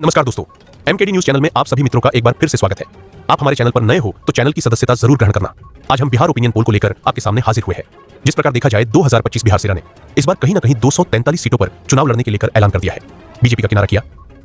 नमस्कार दोस्तों, MKD news channel में आप सभी मित्रों का एक बार फिर से स्वागत है। आप हमारे चैनल पर नए हो तो चैनल की सदस्यता जरूर ग्रहण करना। आज हम बिहार ओपिनियन पोल को लेकर आपके सामने हाजिर हुए हैं। जिस प्रकार देखा जाए 2025 बिहार सेना ने इस बार कहीं ना कहीं 243 सीटों पर चुनाव लड़ने के लेकर ऐलान कर दिया है। बीजेपी का किनारा किया।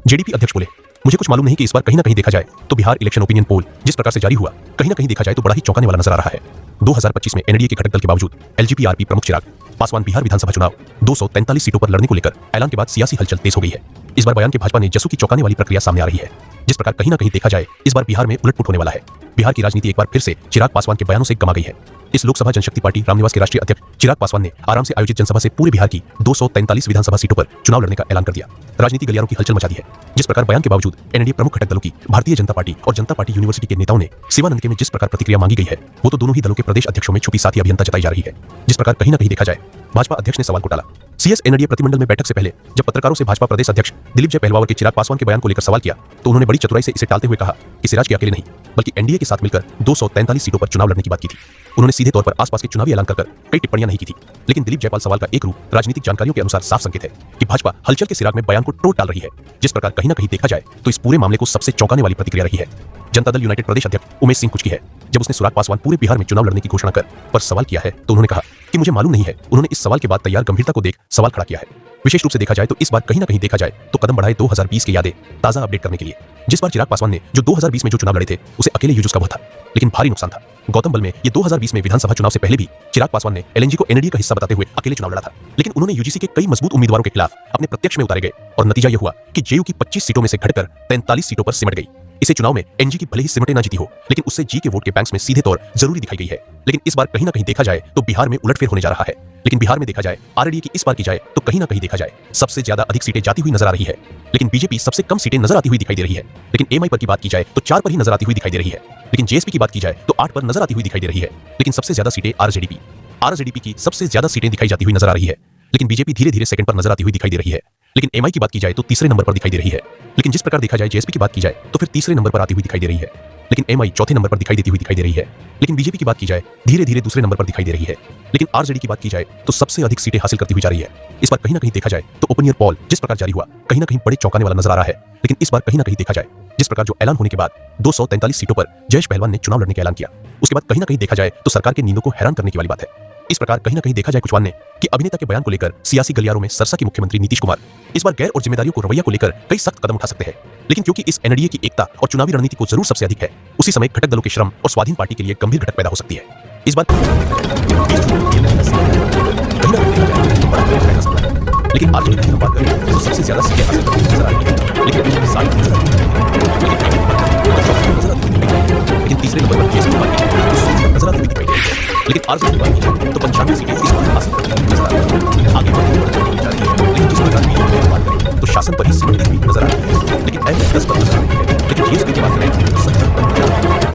जेडीपी अध्यक्ष बोले, मुझे कुछ मालूम नहीं कि इस बार कहीं ना कहीं देखा जाए तो बिहार इलेक्शन ओपिनियन पोल जिस प्रकार से जारी हुआ कहीं ना कहीं देखा जाए तो बड़ा ही चौंकाने वाला नजर आ रहा है। 2025 में एनडीए के घटक दल के बावजूद एलजेपी प्रमुख चिराग पासवान बिहार विधानसभा चुनाव 243 सीटों पर लड़ने को लेकर ऐलान के बाद सियासी हलचल तेज हो गई है। इस बार बयान के भाजपा ने जसू की चौंकाने वाली प्रक्रिया सामने आ रही है। जिस प्रकार कहीं ना कहीं देखा जाए इस बार बिहार में उलटपुट होने वाला है। बिहार की राजनीति एक बार फिर से चिराग पासवान के बयानों से गमा गई है। इस लोकसभा जनशक्ति पार्टी रामनिवास के राष्ट्रीय अध्यक्ष चिराग पासवान ने आराम से आयोजित जनसभा से पूरे बिहार की 243 विधानसभा सीटों पर चुनाव लड़ने का ऐलान कर दिया। राजनीति गलियारों की हलचल मचा दी है। जिस प्रकार बयान के बावजूद एनडीए प्रमुख घटक दलों की भारतीय जनता पार्टी और जनता पार्टी यूनिवर्सिटी के नेताओं ने शिवानंद में जिस प्रकार प्रतिक्रिया मांगी गई है वो तो दोनों ही दलों के प्रदेश अध्यक्षों में छुपी साथी अभियंता जताई जा रही है। जिस प्रकार कहीं ना कहीं देखा जाए भाजपा अध्यक्ष ने सवाल को टाला। सीएस एनडीए प्रतिमंडल में बैठक से पहले जब पत्रकारों से भाजपा प्रदेश अध्यक्ष दिलीप जय पहलवावर के चिराग पासवान के बयान को लेकर सवाल किया तो उन्होंने बड़ी चतुराई से इसे टालते हुए कहा कि सिराज के अकेले नहीं बल्कि एनडीए के साथ मिलकर 243 सीटों पर चुनाव लड़ने की बात की थी। उन्होंने सीधे तौर पर आसपास के चुनावी ऐलान कर कई टिप्पणियां नहीं की थी। लेकिन दिलीप जयपाल सवाल का एक रूप राजनीतिक जानकारियों के अनुसार साफ संकेत है कि भाजपा हलचल के सिराग में बयान को टोट डाल रही है। जिस प्रकार कहीं ना कहीं देखा जाए तो इस पूरे मामले को सबसे चौंकाने वाली प्रतिक्रिया रही है जनता दल यूनाइटेड प्रदेश अध्यक्ष उमेश सिंह कुछ की है। जब उसने चिराग पासवान पूरे बिहार में चुनाव लड़ने की घोषणा कर पर सवाल किया है तो उन्होंने कहा कि मुझे मालूम नहीं है। उन्होंने इस सवाल के बाद तैयार गंभीरता को देख सवाल खड़ा किया है। विशेष रूप से देखा जाए तो इस बार कहीं ना कहीं देखा जाए तो कदम बढ़ाए 2020 की यादें ताजा अपडेट करने के लिए। जिस बार चिराग पासवान ने जो 2020 में जो चुनाव लड़े थे उसे अकेले यूज उसका वह था, लेकिन भारी नुकसान था। गौतम बल में ये 2020 में विधानसभा चुनाव से पहले भी चिराग पासवान ने एलएनजी को एनडीए का हिस्सा बताते हुए अकेले चुनाव लड़ा था। लेकिन उन्होंने यूजीसी के कई मजबूत उम्मीदवारों के खिलाफ अपने प्रत्यक्ष में उतारे गए और नतीजा यह हुआ कि जेयू की 25 सीटों में से घटकर 43 सीटों पर सिमट गई। इसे चुनाव में एनजी की भले ही सिमटे ना जीती हो लेकिन उससे जी के वोट के बैंक्स में सीधे तौर जरूरी दिखाई गई है। लेकिन इस बार कहीं ना कहीं देखा जाए तो बिहार में उलटफेर होने जा रहा है। लेकिन बिहार में देखा जाए आरडीए की इस बार की जाए तो कहीं ना कहीं देखा जाए सबसे ज्यादा अधिक सीटें जाती हुई नजर आ रही है। लेकिन बीजेपी सबसे कम सीटें नजर आती हुई दिखाई दे रही है। लेकिन एमआई पर की बात की जाए तो 4 पर ही नजर आती हुई दिखाई दे रही है। लेकिन जेएसपी की बात की जाए तो 8 पर नजर आती हुई दिखाई दे रही है। लेकिन सबसे ज्यादा सीटें आरजेडीपी की सबसे ज्यादा सीटें दिखाई जाती हुई नजर आ रही है। लेकिन बीजेपी धीरे धीरे सेकंड पर नजर आती हुई दिखाई दे रही है। लेकिन एमआई की बात की जाए तो तीसरे नंबर पर दिखाई दे रही है। लेकिन जिस प्रकार देखा जाए जेएसपी की बात की जाए तो फिर तीसरे नंबर पर आती हुई दिखाई दे रही है। लेकिन एमआई चौथे नंबर पर दिखाई देती हुई दिखाई दे रही है। लेकिन बीजेपी की बात की जाए धीरे धीरे दूसरे नंबर पर दिखाई दे रही है। लेकिन आरजेडी की बात की जाए तो सबसे अधिक सीटें हासिल करती हुई जा रही है। इस बार कहीं ना कहीं देखा जाए तो ओपिनियन पोल जिस प्रकार जारी हुआ कहीं ना कहीं बड़े चौंकाने वाला नजर आ रहा है। लेकिन इस बार कहीं ना कहीं देखा जाए जिस प्रकार जो ऐलान होने के बाद 243 सीटों पर जयेश पहलवान ने चुनाव लड़ने का ऐलान किया उसके बाद कहीं ना कहीं देखा जाए तो सरकार के नींदों को हैरान करने की वाली बात है। इस प्रकार कहीं ना कहीं देखा जाए कुछवान ने कि अभिनेता के बयान को लेकर सियासी गलियारों में सरसा के मुख्यमंत्री नीतीश कुमार इस बार गैर और जिम्मेदारियों को रवैया को लेकर कई सख्त कदम उठा सकते हैं। लेकिन क्योंकि इस एनडीए की एकता और चुनावी रणनीति को जरूर सबसे अधिक है उसी समय घटक दलों के श्रम और स्वाधीन पार्टी के लिए गंभीर घटक पैदा हो सकती है। इस बार लेकिन आरजेडी की बात करें तो सबसे ज्यादा सीटें हासिल करती नजर आ रही है। लेकिन तीसरे नंबर पर जेएसपी नजर आती हुई दिखाई दे रही है। लेकिन आरजेडी की बात की जाए तो 95 सीटें इस बार हासिल करती हुई नजर आ रही है। आगे लेकिन जिस प्रकार की बात करें तो शासन पर ही सिमटती हुई नजर आ रही है। लेकिन एम 10 पर नजर आ रही है। लेकिन जेएसपी की बात करें तो 70